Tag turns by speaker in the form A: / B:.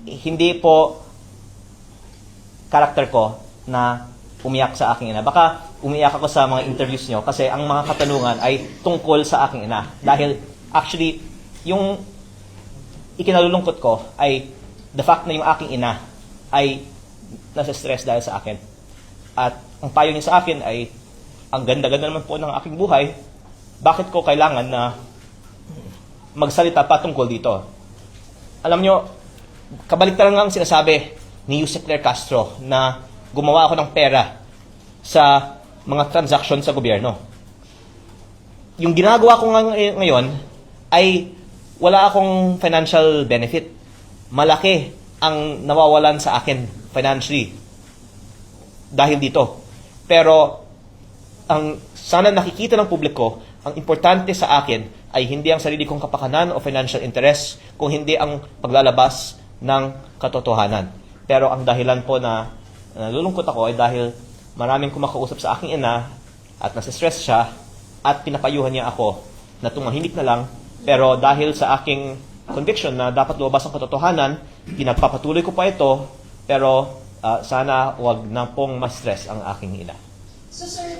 A: hindi po karakter ko na umiyak sa aking ina. Baka umiyak ako sa mga interviews nyo kasi ang mga katanungan ay tungkol sa aking ina. Dahil actually, yung ikinalulungkot ko ay the fact na yung aking ina ay nasa stress dahil sa akin. At ang payo niya sa akin ay, ang ganda-ganda naman po ng aking buhay, bakit ko kailangan na magsalita pa tungkol dito? Alam nyo, kabaliktaran nga ang sinasabi ni Yusek Claire Castro na gumawa ako ng pera sa mga transaction sa gobyerno. Yung ginagawa ko ngayon ay wala akong financial benefit. Malaki ang nawawalan sa akin financially dahil dito. Pero ang sana nakikita ng publiko, ang importante sa akin ay hindi ang sarili kong kapakanan o financial interest, kung hindi ang paglalabas ng katotohanan. Pero ang dahilan po na nalulungkot ako ay dahil maraming kumakausap sa aking ina at nasa-stress siya at pinapayuhan niya ako na tumahimik na lang. Pero dahil sa aking conviction na dapat lumabas ang katotohanan, pinagpapatuloy ko pa ito, pero sana wag na pong ma-stress ang aking ina.
B: So sir,